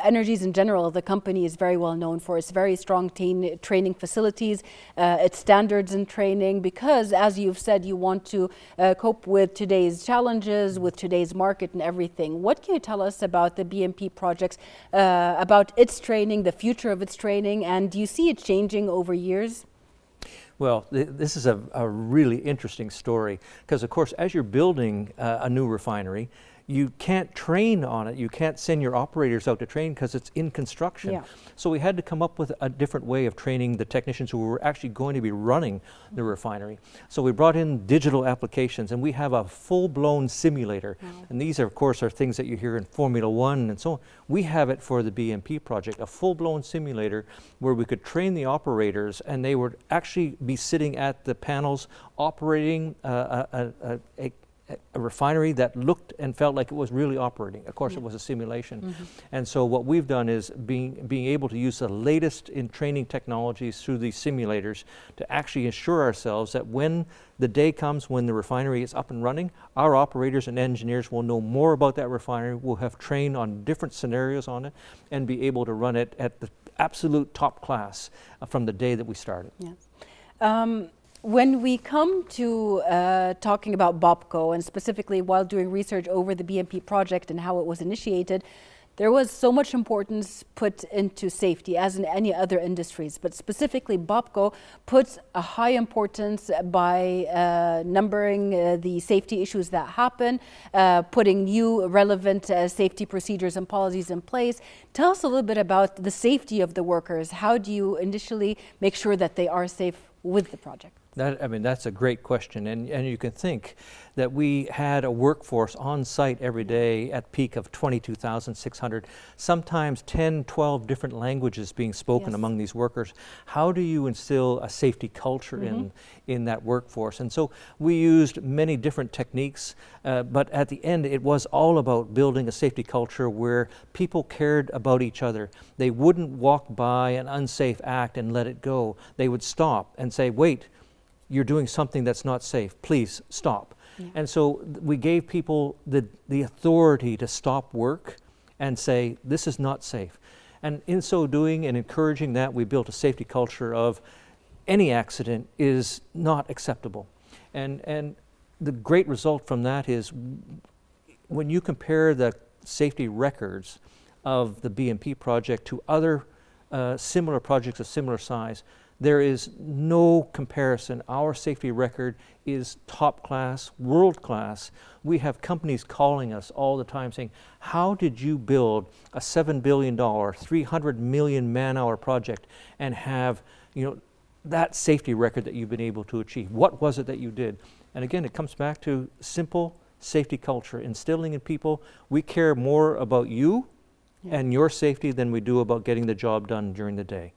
Energies in general, the company is very well known for its very strong training facilities, its standards in training, because as you've said, you want to cope with today's challenges, with today's market and everything. What can you tell us about the BMP projects, about its training, the future of its training, and do you see it changing over years? Well, this is a really interesting story because, of course, as you're building a new refinery, you can't train on it. You can't send your operators out to train because it's in construction. Yeah. So we had to come up with a different way of training the technicians who were actually going to be running the refinery. So we brought in digital applications, and we have a full-blown simulator. And these, are, of course, are things that you hear in Formula One and so on. We have it for the BMP project, a full-blown simulator where we could train the operators, and they would actually be sitting at the panels operating a refinery that looked and felt like it was really operating. Of course, it was a simulation. And so what we've done is being able to use the latest in training technologies through these simulators to actually assure ourselves that when the day comes when the refinery is up and running, our operators and engineers will know more about that refinery, will have trained on different scenarios on it, and be able to run it at the absolute top class from the day that we started. Yes. When we come to talking about Bapco, and specifically while doing research over the BMP project and how it was initiated, there was so much importance put into safety, as in any other industries, but specifically Bapco puts a high importance by numbering the safety issues that happen, putting new relevant safety procedures and policies in place. Tell us a little bit about the safety of the workers. How do you initially make sure that they are safe with the project? That's a great question, and you can think that we had a workforce on site every day at peak of 22,600, sometimes 10, 12 different languages being spoken among these workers. How do you instill a safety culture in that workforce? And so we used many different techniques, but at the end it was all about building a safety culture where people cared about each other. They wouldn't walk by an unsafe act and let it go. They would stop and say, wait, you're doing something that's not safe, please stop. And so we gave people the authority to stop work and say, this is not safe. And in so doing and encouraging that, we built a safety culture of any accident is not acceptable. And the great result from that is when you compare the safety records of the BMP project to other similar projects of similar size, there is no comparison. Our safety record is top class, world class. We have companies calling us all the time saying, how did you build a $7 billion, 300 million man-hour project and have that safety record that you've been able to achieve? What was it that you did? And again, it comes back to simple safety culture, instilling in people, we care more about you and your safety than we do about getting the job done during the day.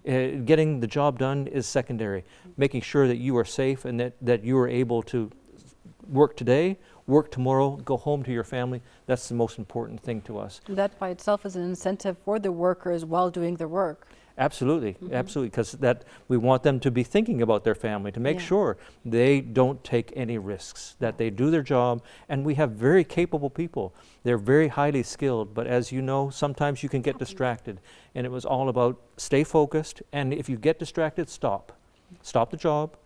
Getting the job done is secondary. Making sure that you are safe and that you are able to work today, work tomorrow, go home to your family, that's the most important thing to us. That by itself is an incentive for the workers while doing their work. Absolutely, absolutely, because that we want them to be thinking about their family, to make sure they don't take any risks, that they do their job, and we have very capable people. They're very highly skilled, but as you know, sometimes you can get distracted, and it was all about stay focused, and if you get distracted, stop. Stop the job,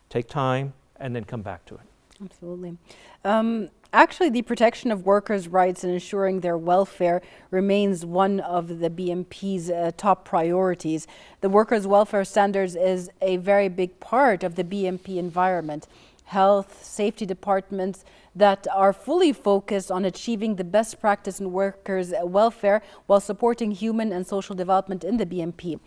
take time, and then come back to it. Absolutely. Actually, the protection of workers' rights and ensuring their welfare remains one of the BMP's top priorities. The workers' welfare standards is a very big part of the BMP environment. Health, safety departments that are fully focused on achieving the best practice in workers' welfare while supporting human and social development in the BMP.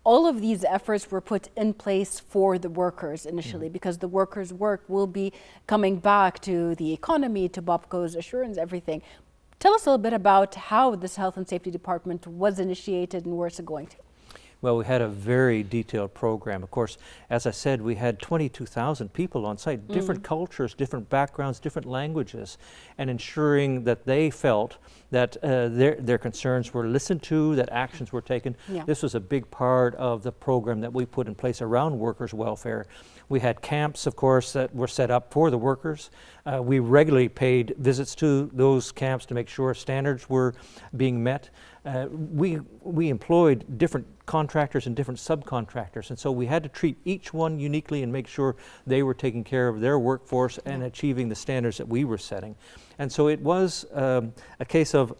All of these efforts were put in place for the workers initially because the workers' work will be coming back to the economy, to Bapco's assurance, everything. Tell us a little bit about how this health and safety department was initiated and where's it going to? Well, we had a very detailed program. Of course, as I said, we had 22,000 people on site, different cultures, different backgrounds, different languages, and ensuring that they felt that their concerns were listened to, that actions were taken. Yeah. This was a big part of the program that we put in place around workers' welfare. We had camps, of course, that were set up for the workers. We regularly paid visits to those camps to make sure standards were being met. We employed different contractors and different subcontractors, and so we had to treat each one uniquely and make sure they were taking care of their workforce and achieving the standards that we were setting. And so it was a case of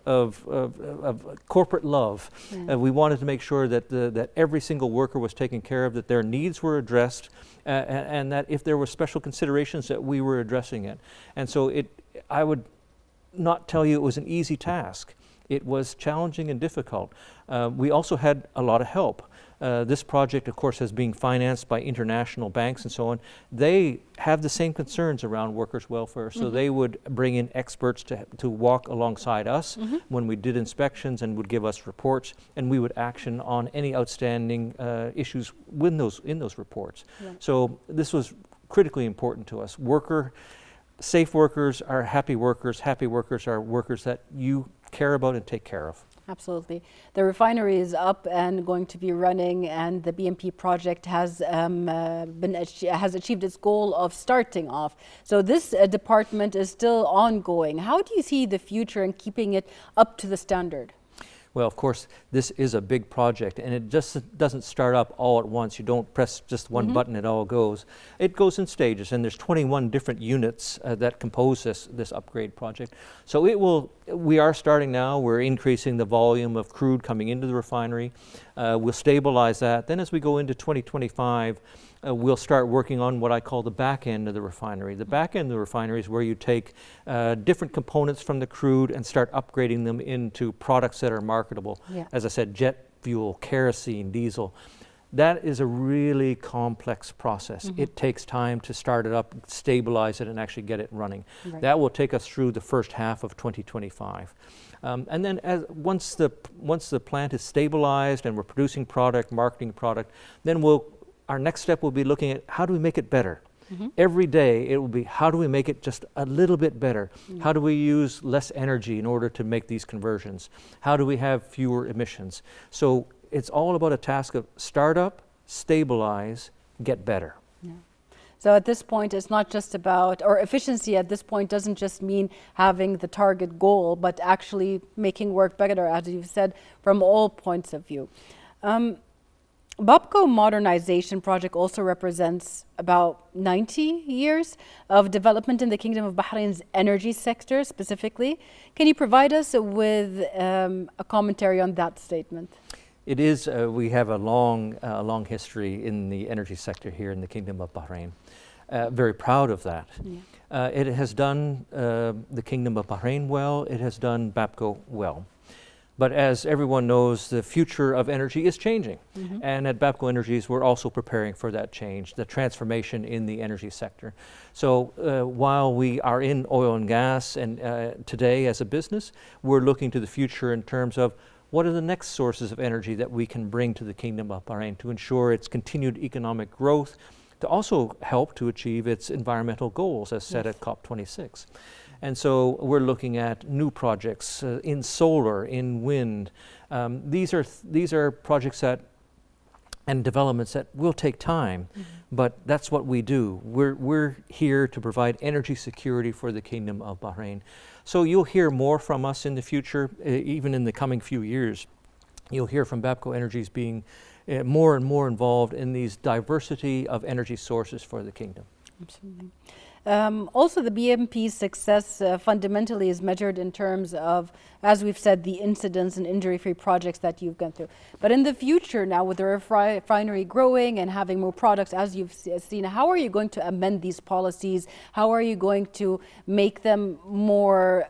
corporate love. We wanted to make sure that that every single worker was taken care of, that their needs were addressed, and that if there were special considerations that we were addressing it. And so I would not tell you it was an easy task. It was challenging and difficult. We also had a lot of help. This project, of course, is being financed by international banks and so on. They have the same concerns around workers' welfare, so they would bring in experts to walk alongside us when we did inspections and would give us reports, and we would action on any outstanding issues in those reports. Yeah. So this was critically important to us. Safe workers are happy workers. Happy workers are workers that you care about and take care of. Absolutely. The refinery is up and going to be running, and the BMP project has achieved its goal of starting off. So this department is still ongoing. How do you see the future in keeping it up to the standard? Well, of course, this is a big project, and it just doesn't start up all at once. You don't press just one button, it all goes. It goes in stages, and there's 21 different units that compose this upgrade project. So we are starting now. We're increasing the volume of crude coming into the refinery. We'll stabilize that. Then as we go into 2025, we'll start working on what I call the back end of the refinery. The back end of the refinery is where you take different components from the crude and start upgrading them into products that are marketable. Yeah. As I said, jet fuel, kerosene, diesel. That is a really complex process. It takes time to start it up, stabilize it, and actually get it running. Right. That will take us through the first half of 2025. And then once the plant is stabilized and we're producing product, marketing product, then our next step will be looking at how do we make it better. Every day it will be how do we make it just a little bit better? How do we use less energy in order to make these conversions? How do we have fewer emissions? So it's all about a task of start up, stabilize, get better. Yeah. So at this point, it's not just about, or efficiency at this point doesn't just mean having the target goal, but actually making work better, as you've said, from all points of view. Bapco Modernization Project also represents about 90 years of development in the Kingdom of Bahrain's energy sector specifically. Can you provide us with a commentary on that statement? It is, we have a long history in the energy sector here in the Kingdom of Bahrain. Very proud of that. Yeah. It has done the Kingdom of Bahrain well, it has done Bapco well. But as everyone knows, the future of energy is changing. And at Bapco Energies, we're also preparing for that change, the transformation in the energy sector. So while we are in oil and gas and today as a business, we're looking to the future in terms of what are the next sources of energy that we can bring to the Kingdom of Bahrain to ensure its continued economic growth, to also help to achieve its environmental goals as set at COP26. And so we're looking at new projects in solar, in wind. These are projects and developments that will take time, but that's what we do. We're here to provide energy security for the Kingdom of Bahrain. So you'll hear more from us in the future, even in the coming few years. You'll hear from Bapco Energies being more and more involved in these diversity of energy sources for the kingdom. Absolutely. Also, the BMP's success fundamentally is measured in terms of, as we've said, the incidents and injury-free projects that you've gone through. But in the future now, with the refinery growing and having more products, as you've seen, how are you going to amend these policies? How are you going to make them more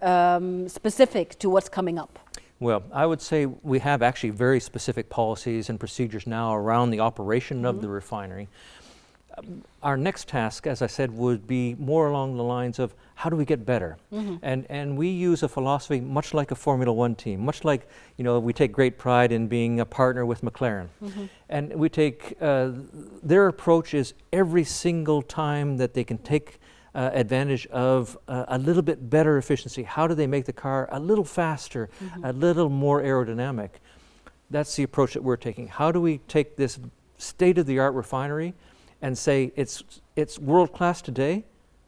specific to what's coming up? Well, I would say we have actually very specific policies and procedures now around the operation of the refinery. our next task, as I said, would be more along the lines of how do we get better? And we use a philosophy much like a Formula One team, much like, you know, we take great pride in being a partner with McLaren. And we take, their approach is every single time that they can take advantage of a little bit better efficiency. How do they make the car a little faster, a little more aerodynamic? That's the approach that we're taking. How do we take this state-of-the-art refinery and say it's world-class today,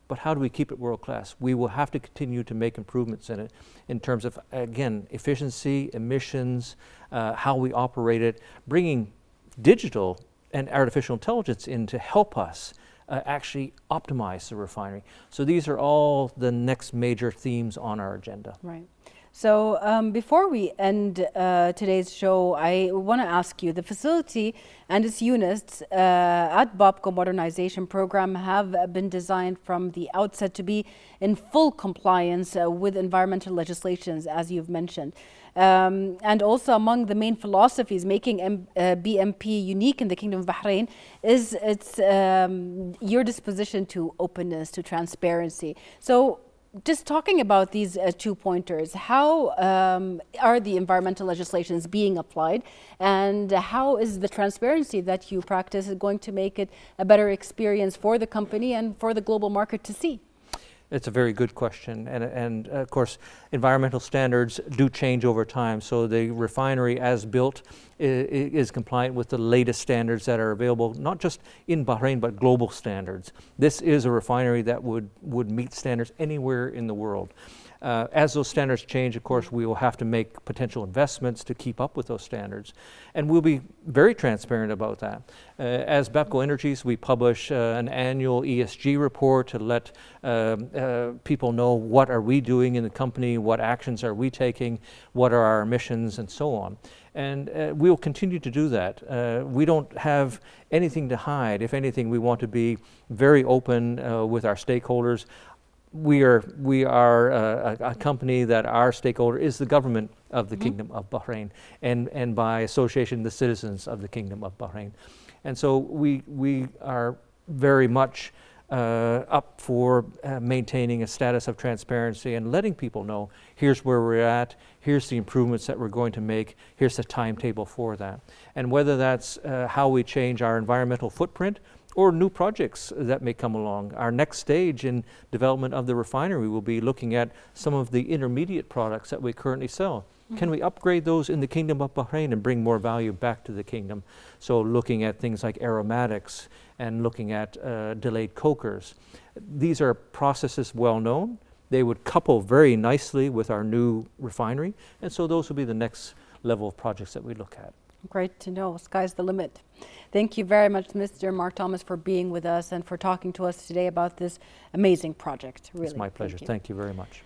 but how do we keep it world-class? We will have to continue to make improvements in it in terms of, again, efficiency, emissions, how we operate it, bringing digital and artificial intelligence in to help us actually optimize the refinery. So these are all the next major themes on our agenda. Right. So before we end today's show, I want to ask you, the facility and its units at Bapco Modernization Program have been designed from the outset to be in full compliance with environmental legislations, as you've mentioned. And also among the main philosophies making BMP unique in the Kingdom of Bahrain is its your disposition to openness, to transparency. So just talking about these 2 pointers, how are the environmental legislations being applied, and how is the transparency that you practice going to make it a better experience for the company and for the global market to see? It's a very good question, and of course environmental standards do change over time, so the refinery as built is compliant with the latest standards that are available, not just in Bahrain but global standards. This is a refinery that would meet standards anywhere in the world. As those standards change, of course, we will have to make potential investments to keep up with those standards. And we'll be very transparent about that. As Bapco Energies, we publish an annual ESG report to let people know what are we doing in the company, what actions are we taking, what are our emissions, and so on. And we'll continue to do that. We don't have anything to hide. If anything, we want to be very open with our stakeholders. We are a company that our stakeholder is the government of the Kingdom of Bahrain, and by association the citizens of the Kingdom of Bahrain. And so we are very much up for maintaining a status of transparency and letting people know here's where we're at, here's the improvements that we're going to make, here's the timetable for that. And whether that's how we change our environmental footprint or new projects that may come along. Our next stage in development of the refinery will be looking at some of the intermediate products that we currently sell. Can we upgrade those in the Kingdom of Bahrain and bring more value back to the kingdom? So looking at things like aromatics and looking at delayed cokers. These are processes well known. They would couple very nicely with our new refinery, and so those will be the next level of projects that we look at. Great to know. Sky's the limit. Thank you very much, Mr. Mark Thomas, for being with us and for talking to us today about this amazing project. Really, it's my pleasure. Thank you very much.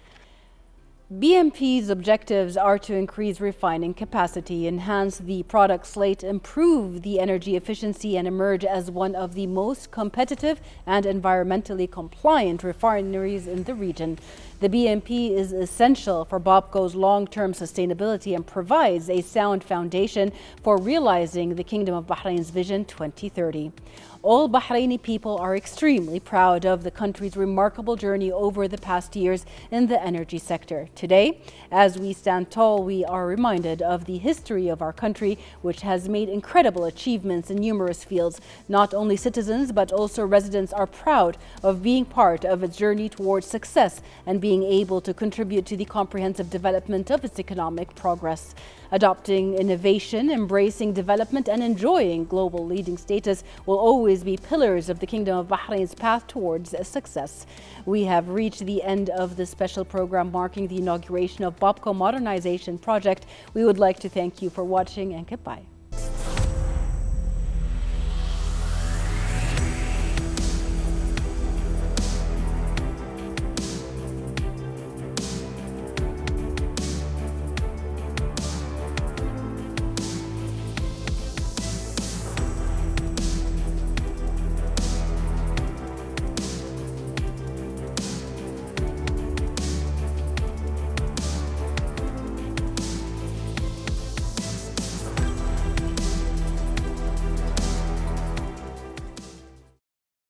BMP's objectives are to increase refining capacity, enhance the product slate, improve the energy efficiency, and emerge as one of the most competitive and environmentally compliant refineries in the region. The BMP is essential for Bapco's long-term sustainability and provides a sound foundation for realizing the Kingdom of Bahrain's Vision 2030. All Bahraini people are extremely proud of the country's remarkable journey over the past years in the energy sector. Today, as we stand tall, we are reminded of the history of our country, which has made incredible achievements in numerous fields. Not only citizens, but also residents are proud of being part of its journey towards success and being able to contribute to the comprehensive development of its economic progress. Adopting innovation, embracing development, and enjoying global leading status will always be pillars of the Kingdom of Bahrain's path towards success. We have reached the end of this special program marking the inauguration of Bapco Modernization Project. We would like to thank you for watching, and goodbye.